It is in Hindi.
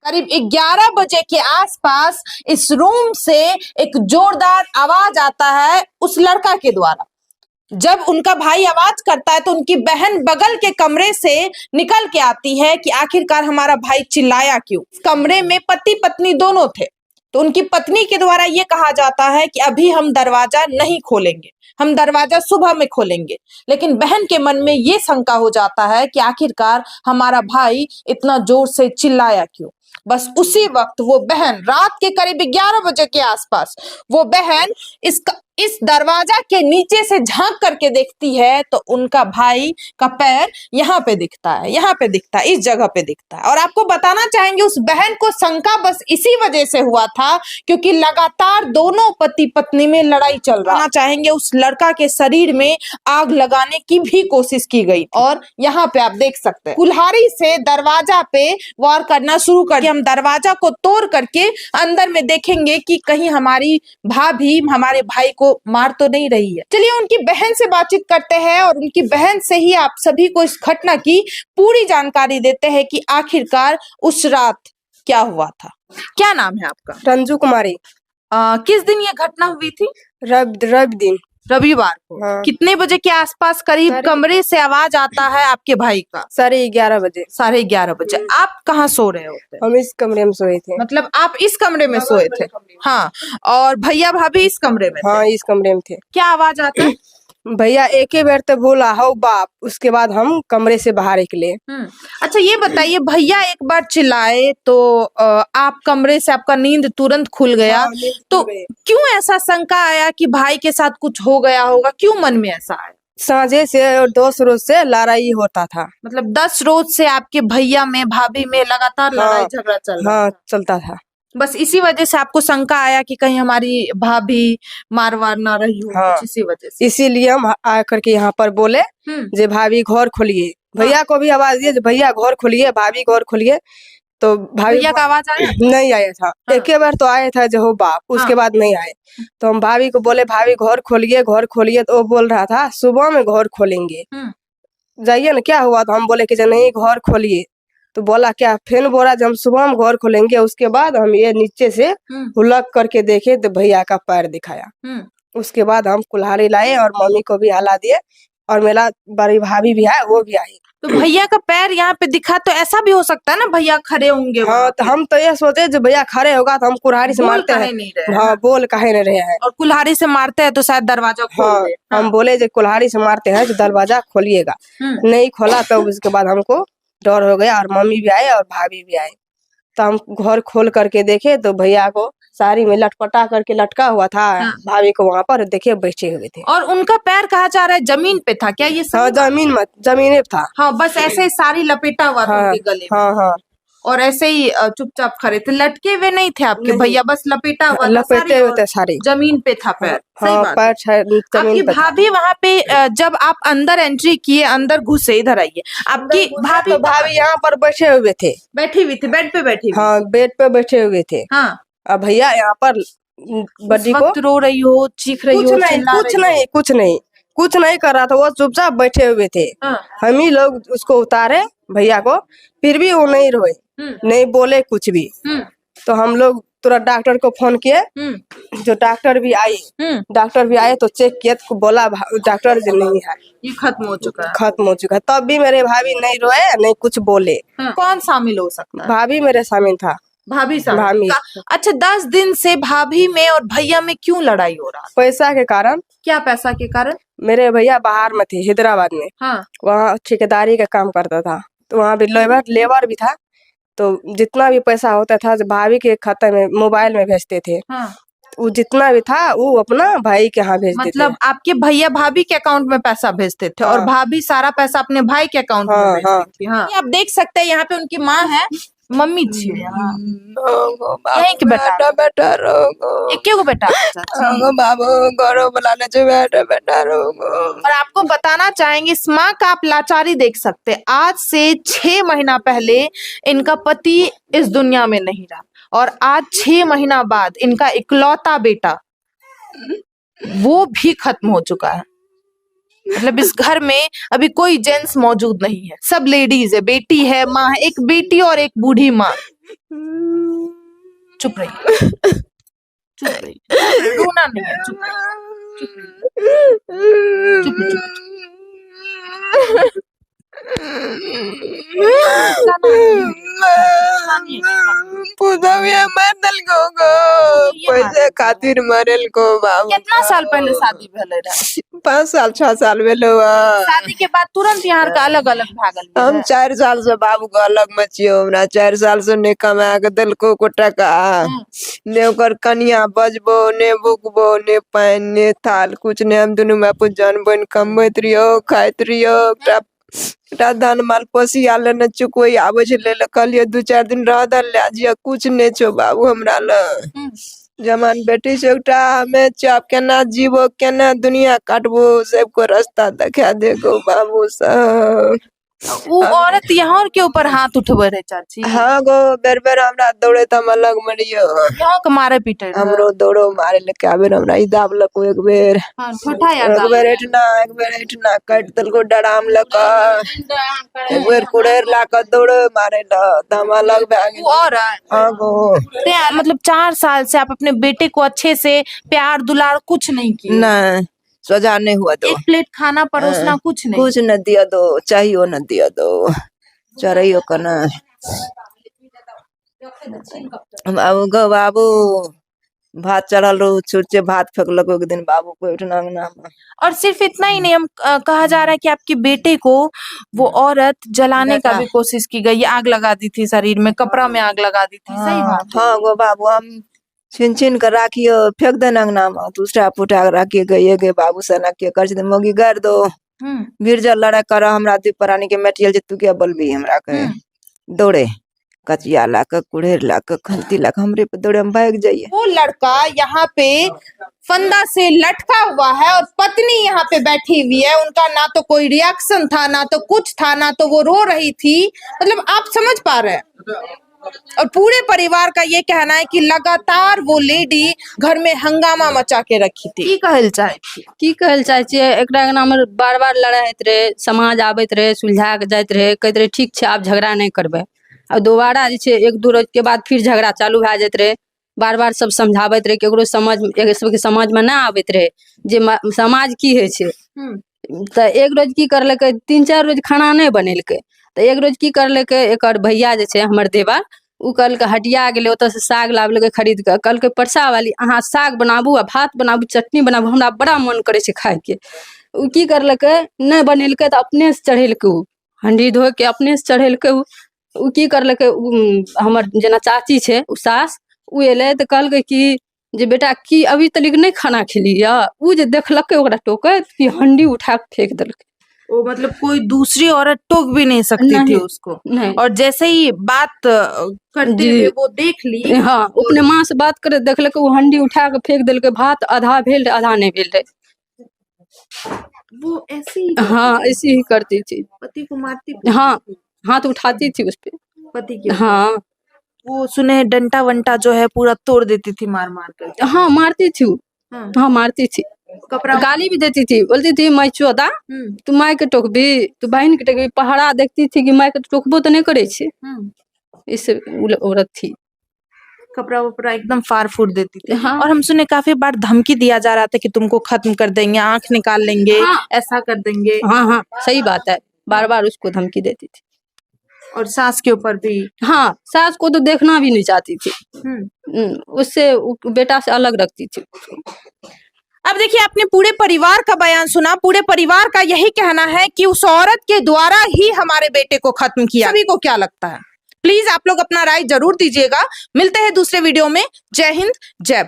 करीब 11 बजे के आसपास इस रूम से एक जोरदार आवाज आता है उस लड़का के द्वारा। जब उनका भाई आवाज करता है तो उनकी बहन बगल के कमरे से निकल के आती है कि आखिरकार हमारा भाई चिल्लाया क्यों। कमरे में पति पत्नी दोनों थे, तो उनकी पत्नी के द्वारा ये कहा जाता है कि अभी हम दरवाजा नहीं खोलेंगे, हम दरवाजा सुबह में खोलेंगे। लेकिन बहन के मन में ये शंका हो जाता है कि आखिरकार हमारा भाई इतना जोर से चिल्लाया क्यों। बस उसी वक्त वो बहन रात के करीब 11 बजे के आसपास वो बहन इस दरवाजा के नीचे से झांक करके देखती है तो उनका भाई का पैर यहाँ पे दिखता है, यहाँ पे दिखता है, इस जगह पे दिखता है। और आपको बताना चाहेंगे उस बहन को शंका बस इसी वजह से हुआ था क्योंकि लगातार दोनों पति पत्नी में लड़ाई चल रहा। चाहेंगे उस लड़का के शरीर में आग लगाने की भी कोशिश की गई। और यहाँ पे आप देख सकते हैं कुल्हाड़ी से दरवाजा पे वार करना शुरू कर दिया। हम दरवाजा को तोड़ करके अंदर में देखेंगे कि कहीं हमारी भाभी हमारे भाई को मार तो नहीं रही है। चलिए उनकी बहन से बातचीत करते हैं और उनकी बहन से ही आप सभी को इस घटना की पूरी जानकारी देते हैं कि आखिरकार उस रात क्या हुआ था। क्या नाम है आपका? रंजू कुमारी। किस दिन ये घटना हुई थी? रविवार को। हाँ। कितने बजे के आसपास करीब कमरे से आवाज आता है आपके भाई का? 11:30 बजे। 11:30 बजे। आप कहाँ सो रहे होते? हम इस कमरे में सोए थे। मतलब आप इस कमरे में सोए थे? हाँ। और भैया भाभी इस कमरे में? हाँ, इस कमरे में थे। क्या आवाज आता है? भैया एक ही बार तो बोला हो बाप, उसके बाद हम कमरे से बाहर निकले। अच्छा ये बताइए, भैया एक बार चिल्लाए तो आप कमरे से आपका नींद तुरंत खुल गया। हाँ, तो क्यों ऐसा शंका आया कि भाई के साथ कुछ हो गया होगा? क्यों मन में ऐसा आया? साझे से और 10 रोज से लड़ाई होता था। मतलब 10 रोज से आपके भैया में भाभी में लगातार लड़ाई झगड़ा चलता था। बस इसी वजह से आपको शंका आया कि कहीं हमारी भाभी मारवार ना रही हो। हाँ, इसी वजह से। इसीलिए हम आ करके यहाँ पर बोले जे भाभी घर खोलिए। भैया को भी आवाज दिए भैया घर खोलिए, भाभी घर खोलिए। तो भैया का आवाज आया? नहीं आया था। एक बार तो आया था जो हो बाप, उसके बाद नहीं आए। तो हम भाभी को बोले भाभी घर खोलिए, घर खोलिए। तो वो बोल रहा था सुबह में घर खोलेंगे, जाइए ना। क्या हुआ? तो हम बोले कि नहीं घर खोलिए। तो बोला क्या? फिर बोला जब हम सुबह में घर खोलेंगे। उसके बाद हम ये नीचे से हुलक करके देखे तो भैया का पैर दिखाया। उसके बाद हम कुल्हाड़ी लाए और मम्मी को भी हला दिए और मेरा बड़ी भाभी भी है, वो भी आई। तो भैया का पैर यहाँ पे दिखा तो ऐसा भी हो सकता है ना भैया खड़े होंगे? हाँ, तो हम तो ये सोचे जो भैया खड़े होगा तो हम कुल्हाड़ी से मारते हैं। हाँ, बोल काहे नहीं रहे हैं। और कुल्हाड़ी से मारते हैं तो शायद दरवाजा खोल दे। हम बोले जो कुल्हाड़ी से मारते हैं तो दरवाजा खोलिएगा। नहीं खोला तो उसके बाद हमको डर हो गया और मम्मी भी आए और भाभी भी आए। तो हम घर खोल करके देखे तो भैया को साड़ी में लटपटा करके लटका हुआ था। भाभी को वहाँ पर देखे बैठे हुए थे। और उनका पैर कहा जा रहा है जमीन पे था क्या? ये हाँ, जमीन पे था। हाँ, बस ऐसे साड़ी लपेटा हुआ था उनके गले में। हाँ। और ऐसे ही चुपचाप खड़े थे, लटके हुए नहीं थे आपके भैया, बस लपेटा हुआ लपेटे हुए थे साड़ी। जमीन पे था पैर। सही बात। पैर आपकी भाभी वहाँ पे जब आप अंदर एंट्री किए, अंदर घुसे, इधर आइए, आपकी भाभी यहाँ पर बैठे हुए थे। बैठी हुई थी, बेड पे बैठी? हाँ, बेड पे बैठे हुए थे। हाँ। अब भैया यहाँ पर बड्डी को रो रही हो, चीख रही हो? कुछ नहीं कर रहा था, वो चुपचाप बैठे हुए थे। हम ही लोग उसको उतारे भैया को, फिर भी वो नहीं रोए, नहीं बोले कुछ भी। तो हम लोग तुरंत डॉक्टर को फोन किए। जो डॉक्टर भी आए तो चेक किए तो बोला डॉक्टर जी नहीं है, ये खत्म हो चुका है। तब भी मेरे भाभी नहीं रोए, नहीं कुछ बोले। कौन शामिल हो सकता है? भाभी मेरे शामिल था। भाभी। अच्छा, 10 दिन से भाभी में और भैया में क्यों लड़ाई हो रहा? पैसा के कारण। क्या पैसा के कारण? मेरे भैया बाहर में थे, हैदराबाद में। हाँ। वहाँ ठेकेदारी का काम करता था, तो वहाँ भी लेबर भी था। तो जितना भी पैसा होता था भाभी के खाते में मोबाइल में भेजते थे। हाँ। वो जितना भी था वो अपना भाई के यहाँ भेजते थे। मतलब आपके भैया भाभी के अकाउंट में पैसा भेजते थे। हाँ। और भाभी सारा पैसा अपने भाई के अकाउंट में भेजती थी। हाँ। आप देख सकते हैं यहाँ पे उनकी माँ है, मम्मी थी। यहीं के बेटा और आपको बताना चाहेंगे इस माँ का आप लाचारी देख सकते हैं। आज से 6 महीना पहले इनका पति इस दुनिया में नहीं रहा और आज 6 महीना बाद इनका इकलौता बेटा वो भी खत्म हो चुका है। मतलब इस घर में अभी कोई जेंट्स मौजूद नहीं है, सब लेडीज है, बेटी है, माँ है, एक बेटी और एक बूढ़ी माँ। चुप रहिए, चुप रहिए, रोना नहीं है, चुप रहिए, चुप रहिए, चुप रहिए, पैसे खातिर मरेल को बाबू कितना साल पहले शादी भेले रहे? 5 साल 6 साल भेलो शादी के बाद तुरंत यहाँ का अलग अलग भागल हम है? 4 साल से बाबू को अलग मचियो हमरा 4 साल से ने कमा के दिलको को टका ने ओकर कनिया बजबो ने बुकबो ने पान ने थाल कुछ ने हम दुनु में अपन जान बन कमैत रियो खाइत रियो टा धान माल पोसी आले न चुकोई आवे छे ले कहलिए 2-4 दिन रह दल ले जिया कुछ ने छो बाबू हमरा ल जमान बेटी से एकटा हमें चाप केना जीवो केना दुनिया काटबो सबको रास्ता दिखा देगो बाबू सब वो औरत यहाँ के ऊपर हाथ उठबे रहे चाची? हाँ गो बेर बेर हमरा दौड़े त हम अलग मरियो यहाँ के मारे पीटे रहे? हमरो दौड़ो मारे लेके आबे हमरा ई दाबलको एक बेर हाँ, ठोठा या एक बेर एठना काट दलको डराम लका एक बेर कुड़ेर लाका दौड़ो मारे ल त हम अलग भाग वो औरत? हाँ गो मतलब 4 साल से आप अपने बेटे को अच्छे से प्यार दुलार कुछ नहीं किए? नहीं सजा नहीं हुआ दो एक प्लेट खाना परोसना कुछ नहीं? कुछ न दिया दो चाहिए न दिया दो चरइयो कना बाबू गो बाबू भात चढ़ल रो छुचे भात फेंकलक एक दिन बाबू को उठना अंगना में और सिर्फ इतना ही नहीं, हम कहा जा रहा है कि आपके बेटे को वो औरत जलाने का भी कोशिश की गई, आग लगा दी थी शरीर में, कपड़ा में आग लगा दी थी। सही बात? हाँ गो बाबू हम छीन कर राखियो फेंक देना अंगना में दूसरा पुटा राखिए गए बाबू सना के कर मोगी गाड़ दो भीड़ लड़ाई कर हमरा दी प्राणी के मेटियल जे तू के बोलबी हमरा के दौड़े कचिया ला के कुड़ेर ला के खलती ला के हमरे पे दौड़े हम भाग जाइए। वो लड़का यहाँ पे फंदा से लटका हुआ है और पत्नी यहाँ पे बैठी हुई है, उनका ना तो कोई रिएक्शन था, ना तो कुछ था, ना तो वो रो रही थी। मतलब आप समझ पा रहे हैं? और पूरे परिवार का ये कहना है कि लगातार वो लेडी घर में हंगामा मचा के रखी थी। की कहल चाहे छियै एकरा अंगना में बार बार लड़ाई होइत रहे, समाज आबैत रहे, सुलझा के जाइत रहे, कहते रहे ठीक छै आब झगड़ा नहीं करबे, और दोबारा जे छै 1-2 रोज के बाद फिर झगड़ा चालू भए जाइत रहे। बार बार सब समझाबैत रहे, केकरो सबके समझ में ना आबैत रहे जे समाज की होइ छै। त एक रोज की करलकै 3-4 रोज खाना नहीं बनेलकै, तो एक रोज की करलकै एकर भैया जे छै हमर देवर उ कहलकै हटिया गेलै ओतऽ से साग लाबलकै खरीद के, कहलकै परसा वाली अहाँ साग बनाबू आ भात बनाबू चटनी बनाबू हमरा बड़ा मन करे छै खाए के। उ की करलकै नहीं बनेलकै तो अपने से चढ़ेलकै, उ हंडी धो के अपने से चढ़ेलकै। उ की करलकै हमर जेना चाची छै उ सास उ एलै तऽ कहलकै कि जे बेटा की अभी तलिक नहीं खाना खेलिया, उ जे देखलकै ओकरा टोकैत कि हंडी उठा के फेंक देलकै। वो मतलब कोई दूसरी औरत टोक भी नहीं सकती थी उसको नहीं। और जैसे ही बात करते हुए वो देख ली, हाँ अपने माँ से बात करे देखलकै वो हंडी उठा के फेंक देलकै, भात आधा भेल रहे आधा नहीं भेल रहे। वो ऐसे ही हाँ ऐसी ही करती थी, पति को मारती थी। हाँ हाथ उठाती थी उस पे पति के हाँ वो सुने डंटा वंटा जो है पूरा तोड़ देती थी मार मार कर। हाँ मारती थी वो, हाँ मारती थी, कपड़ा गाली भी देती थी, बोलती थी मैं चौदा तू माय के टोकबी तू बहन के टोकबी, पहरा देखती थी कि माय के टोकबो तो नहीं करे छे। इस औरत थी, कपड़ा वपड़ा एकदम फाड़ फूट देती थी। हाँ। और हम सुने काफी बार धमकी दिया जा रहा था कि तुमको खत्म कर देंगे, आंख निकाल लेंगे, हाँ। ऐसा कर देंगे। हाँ हाँ सही बात है, बार बार उसको धमकी देती थी। और सास के ऊपर भी। हाँ सास को तो देखना भी नहीं चाहती थी, उससे बेटा से अलग रखती थी। अब देखिए आपने पूरे परिवार का बयान सुना, पूरे परिवार का यही कहना है कि उस औरत के द्वारा ही हमारे बेटे को खत्म किया। सभी को क्या लगता है? प्लीज आप लोग अपना राय जरूर दीजिएगा। मिलते हैं दूसरे वीडियो में। जय हिंद, जय भारत।